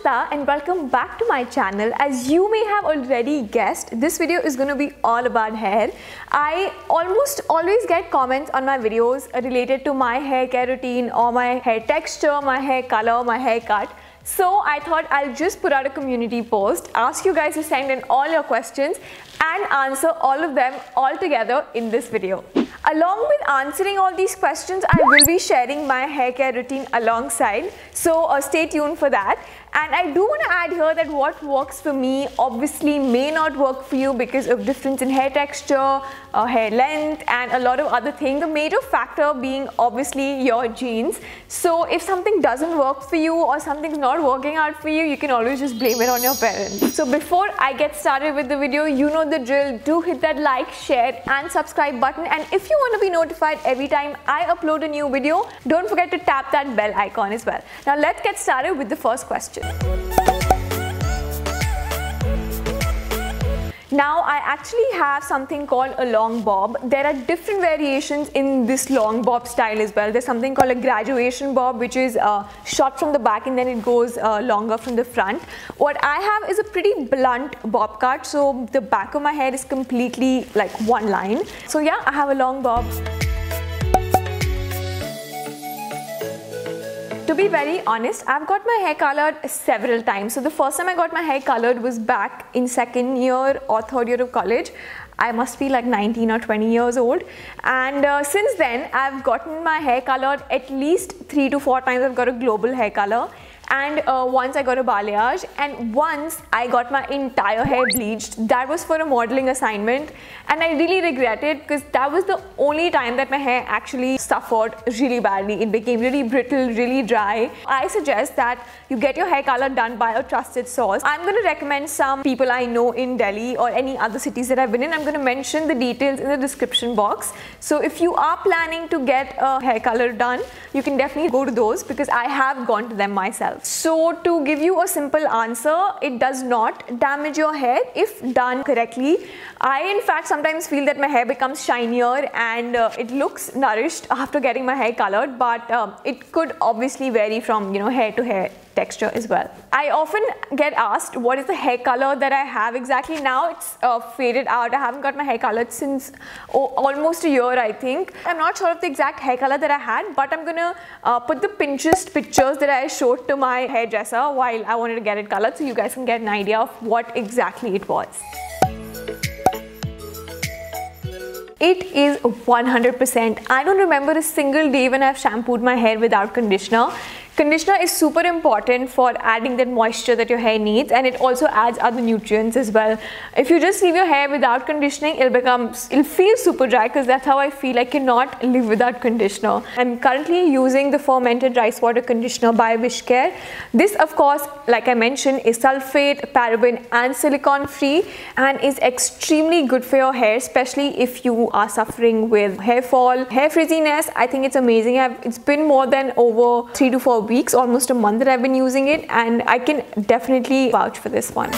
Namaskar and welcome back to my channel. As you may have already guessed, this video is going to be all about hair. I almost always get comments on my videos related to my hair care routine or my hair texture, my hair color, my haircut. So I thought I'll just put out a community post, ask you guys to send in all your questions and answer all of them all together in this video. Along with answering all these questions, I will be sharing my hair care routine alongside, so stay tuned for that. And I do want to add here that what works for me obviously may not work for you because of difference in hair texture, hair length and a lot of other things. The major factor being obviously your genes. So if something doesn't work for you or something's not working out for you, you can always just blame it on your parents. So before I get started with the video, you know the drill. Do hit that like, share and subscribe button. And if you want to be notified every time I upload a new video, don't forget to tap that bell icon as well. Now let's get started with the first question. Now I actually have something called a long bob. There are different variations in this long bob style as well. There's something called a graduation bob, which is short from the back and then it goes longer from the front. What I have is a pretty blunt bob cut, so the back of my hair is completely like one line. So yeah, I have a long bob. To be very honest, I've got my hair colored several times. So the first time I got my hair colored was back in second year or third year of college. I must be like 19 or 20 years old. And since then, I've gotten my hair colored at least 3 to 4 times. I've got a global hair color. And once I got a balayage, and once I got my entire hair bleached. That was for a modeling assignment, and I really regret it because that was the only time that my hair actually suffered really badly. It became really brittle, really dry. I suggest that you get your hair color done by a trusted source. I'm going to recommend some people I know in Delhi or any other cities that I've been in. I'm going to mention the details in the description box. So if you are planning to get a hair color done, you can definitely go to those because I have gone to them myself. So to give you a simple answer, it does not damage your hair if done correctly. I in fact sometimes feel that my hair becomes shinier and it looks nourished after getting my hair colored, but it could obviously vary from hair to hair texture as well. I often get asked what is the hair color that I have exactly. Now it's faded out. I haven't got my hair colored since almost a year, I think. I'm not sure of the exact hair color that I had, but I'm gonna put the Pinterest pictures that I showed to my hairdresser while I wanted to get it colored so you guys can get an idea of what exactly it was. It is 100%. I don't remember a single day when I've shampooed my hair without conditioner. Conditioner is super important for adding that moisture that your hair needs, and it also adds other nutrients as well. If you just leave your hair without conditioning, it'll feel super dry because that's how I feel. I cannot live without conditioner. I'm currently using the fermented rice water conditioner by Wishcare. This of course, like I mentioned, is sulfate, paraben and silicone free and is extremely good for your hair, especially if you are suffering with hair fall, hair frizziness. I think it's amazing. It's been more than over 3 to 4 weeks, almost a month that I've been using it, and I can definitely vouch for this one.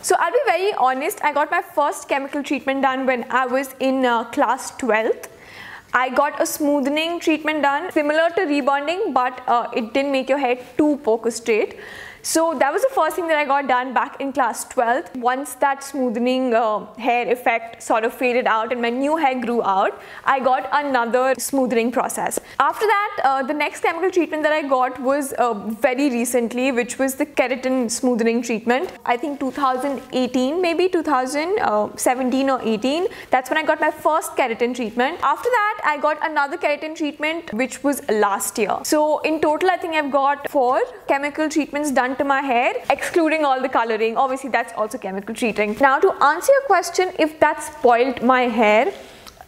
So I'll be very honest, I got my first chemical treatment done when I was in class 12th. I got a smoothing treatment done, similar to rebonding, but it didn't make your hair too poker straight. So that was the first thing that I got done back in class 12th. Once that smoothing hair effect sort of faded out and my new hair grew out, I got another smoothing process. After that, the next chemical treatment that I got was very recently, which was the keratin smoothing treatment. I think 2018, maybe 2017 or 18. That's when I got my first keratin treatment. After that, I got another keratin treatment, which was last year. So in total, I think I've got 4 chemical treatments done to my hair, excluding all the coloring. Obviously that's also chemical treating. Now to answer your question, if that spoiled my hair,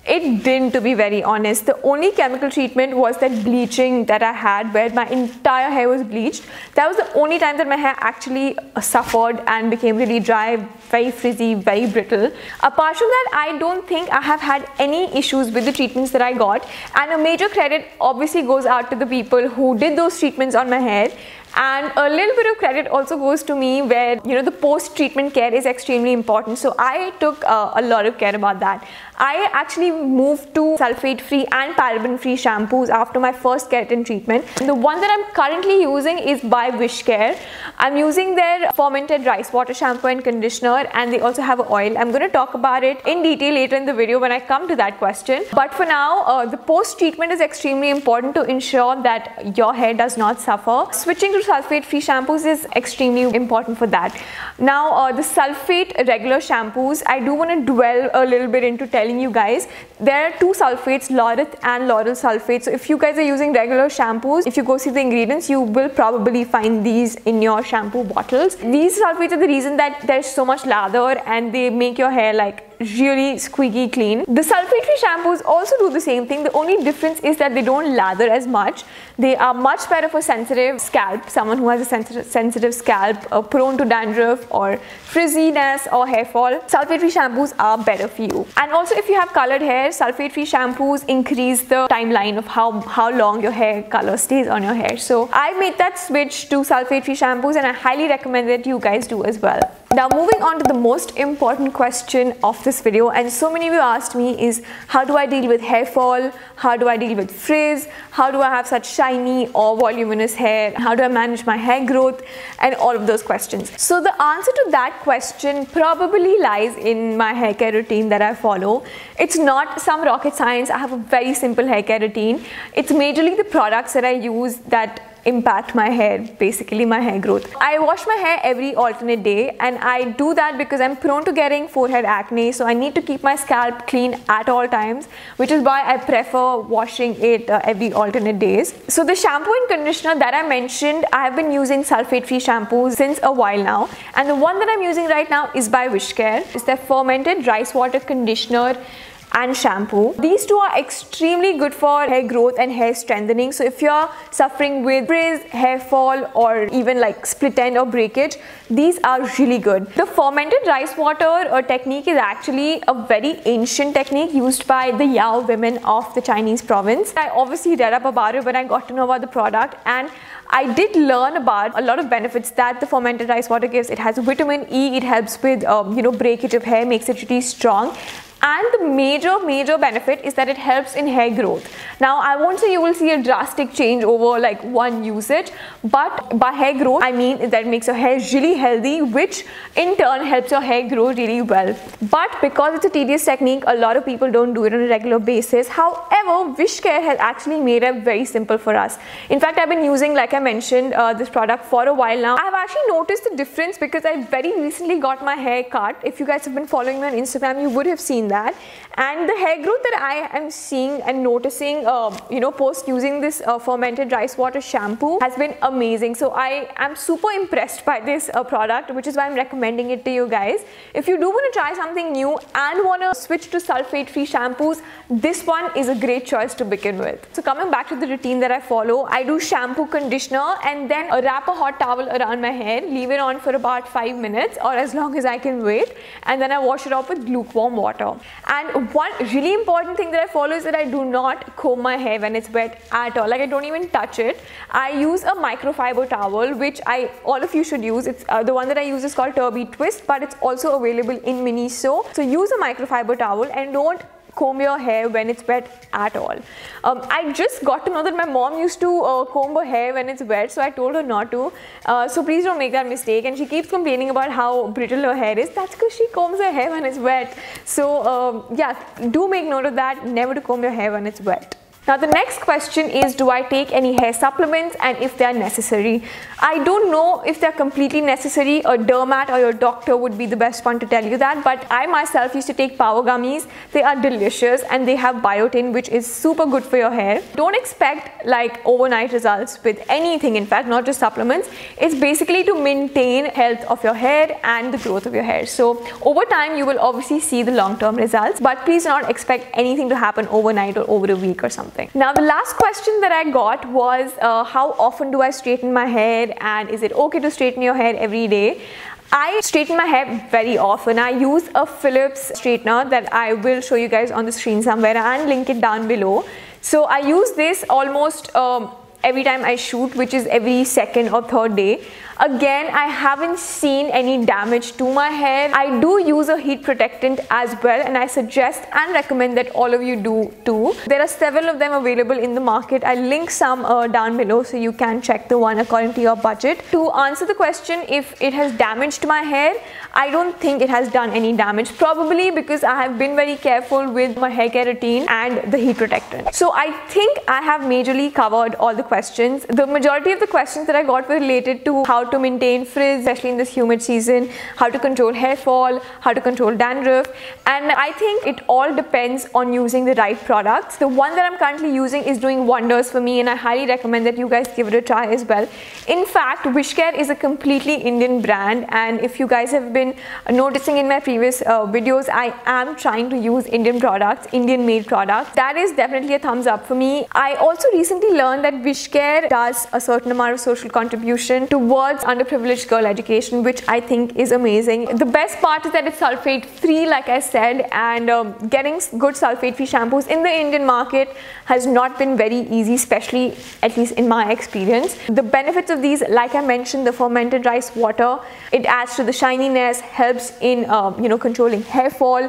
it didn't, to be very honest. The only chemical treatment was that bleaching that I had where my entire hair was bleached. That was the only time that my hair actually suffered and became really dry, very frizzy, very brittle. Apart from that, I don't think I have had any issues with the treatments that I got, and a major credit obviously goes out to the people who did those treatments on my hair And a little bit of credit also goes to me where, you know, the post-treatment care is extremely important. So I took a lot of care about that. I actually moved to sulfate-free and paraben-free shampoos after my first keratin treatment. The one that I'm currently using is by Wishcare. I'm using their fermented rice water shampoo and conditioner, and they also have oil. I'm going to talk about it in detail later in the video when I come to that question. But for now, the post-treatment is extremely important to ensure that your hair does not suffer. Switching to sulfate-free shampoos is extremely important for that. Now, the sulfate regular shampoos, I do want to dwell a little bit into telling you guys, there are two sulfates, laureth and lauryl sulfate. So if you guys are using regular shampoos, if you go see the ingredients, you will probably find these in your shampoo bottles. These sulfates are the reason that there's so much lather and they make your hair like really squeaky clean. The sulfate-free shampoos also do the same thing. The only difference is that they don't lather as much. They are much better for sensitive scalp, someone who has a sensitive scalp, prone to dandruff or frizziness or hair fall. Sulfate-free shampoos are better for you. And also, if you have colored hair, sulfate-free shampoos increase the timeline of how long your hair color stays on your hair. So I made that switch to sulfate-free shampoos, and I highly recommend that you guys do as well. Now, moving on to the most important question of this video, and so many of you asked me, is how do I deal with hair fall? How do I deal with frizz? How do I have such shiny or voluminous hair? How do I manage my hair growth? And all of those questions. So the answer to that question probably lies in my hair care routine that I follow. It's not some rocket science. I have a very simple hair care routine. It's majorly the products that I use that impact my hair, basically my hair growth. I wash my hair every alternate day, and I do that because I'm prone to getting forehead acne, so I need to keep my scalp clean at all times, which is why I prefer washing it every alternate days. So the shampoo and conditioner that I mentioned, I have been using sulfate-free shampoos since a while now, and the one that I'm using right now is by Wishcare. It's their fermented rice water conditioner and shampoo. These two are extremely good for hair growth and hair strengthening. So if you're suffering with frizz, hair fall, or even like split end or breakage, these are really good. The fermented rice water technique is actually a very ancient technique used by the Yao women of the Chinese province. I obviously read up about it when I got to know about the product, and I did learn about a lot of benefits that the fermented rice water gives. It has vitamin E, it helps with breakage of hair, makes it really strong. And the major benefit is that it helps in hair growth. Now, I won't say you will see a drastic change over like one usage, but by hair growth, I mean that it makes your hair really healthy, which in turn helps your hair grow really well. But because it's a tedious technique, a lot of people don't do it on a regular basis. However, Wishcare has actually made it very simple for us. In fact, I've been using, like I mentioned, this product for a while now. I've actually noticed the difference because I very recently got my hair cut. If you guys have been following me on Instagram, you would have seen that. And the hair growth that I am seeing and noticing post using this fermented rice water shampoo has been amazing. So I am super impressed by this product, which is why I'm recommending it to you guys. If you do want to try something new and want to switch to sulfate free shampoos, this one is a great choice to begin with. So coming back to the routine that I follow, I do shampoo, conditioner, and then wrap a hot towel around my hair, leave it on for about 5 minutes or as long as I can wait, and then I wash it off with lukewarm water. And one really important thing that I follow is that I do not comb my hair when it's wet at all. Like, I don't even touch it. I use a microfiber towel, which all of you should use. It's the one that I use is called Turby Twist, but it's also available in Miniso. So use a microfiber towel and don't comb your hair when it's wet at all. I just got to know that my mom used to comb her hair when it's wet, so I told her not to. So please don't make that mistake. And she keeps complaining about how brittle her hair is. That's because she combs her hair when it's wet. So yeah, do make note of that, never to comb your hair when it's wet. Now the next question is, do I take any hair supplements and if they are necessary? I don't know if they are completely necessary. A dermat or your doctor would be the best one to tell you that, but I myself used to take power gummies. They are delicious and they have biotin, which is super good for your hair. Don't expect like overnight results with anything, in fact, not just supplements. It's basically to maintain health of your hair and the growth of your hair. So over time you will obviously see the long-term results, but please do not expect anything to happen overnight or over a week or something. Now the last question that I got was how often do I straighten my hair, and is it okay to straighten your hair every day? I straighten my hair very often. I use a Philips straightener that I will show you guys on the screen somewhere and link it down below. So I use this almost every time I shoot, which is every second or third day. Again, I haven't seen any damage to my hair. I do use a heat protectant as well, and I suggest and recommend that all of you do too. There are several of them available in the market. I'll link some down below so you can check the one according to your budget. To answer the question if it has damaged my hair, I don't think it has done any damage, probably because I have been very careful with my hair care routine and the heat protectant. So I think I have majorly covered all the questions. The majority of the questions that I got were related to how to maintain frizz, especially in this humid season, how to control hair fall, how to control dandruff, and I think it all depends on using the right products. The one that I'm currently using is doing wonders for me, and I highly recommend that you guys give it a try as well. In fact, Wishcare is a completely Indian brand, and if you guys have been noticing in my previous videos, I am trying to use Indian products, Indian made products. That is definitely a thumbs up for me. I also recently learned that Wishcare does a certain amount of social contribution towards underprivileged girl education, which I think is amazing. The best part is that it's sulfate free, like I said, and getting good sulfate free shampoos in the Indian market has not been very easy, especially at least in my experience. The benefits of these, like I mentioned, the fermented rice water, it adds to the shininess, helps in controlling hair fall.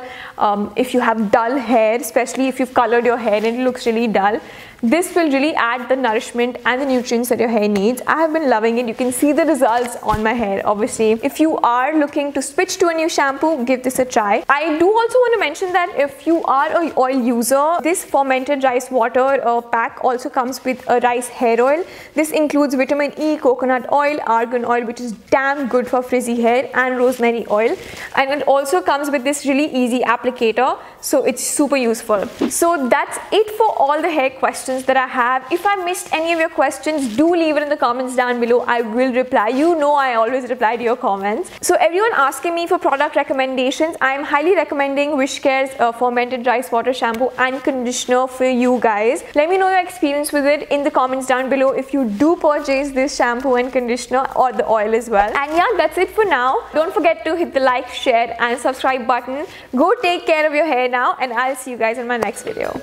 If you have dull hair, especially if you've colored your hair and it looks really dull, this will really add the nourishment and the nutrients that your hair needs. I have been loving it. You can see the results on my hair, obviously. If you are looking to switch to a new shampoo, give this a try. I do also want to mention that if you are an oil user, this fermented rice water pack also comes with a rice hair oil. This includes vitamin E, coconut oil, argan oil, which is damn good for frizzy hair, and rosemary oil. And it also comes with this really easy applicator, so it's super useful. So that's it for all the hair questions that I have. If I missed any of your questions, do leave it in the comments down below. I will reply. You know I always reply to your comments. So everyone asking me for product recommendations, I am highly recommending Wishcare's fermented rice water shampoo and conditioner for you guys. Let me know your experience with it in the comments down below if you do purchase this shampoo and conditioner or the oil as well. And yeah, that's it for now. Don't forget to hit the like, share and subscribe button. Go take care of your hair now, and I'll see you guys in my next video.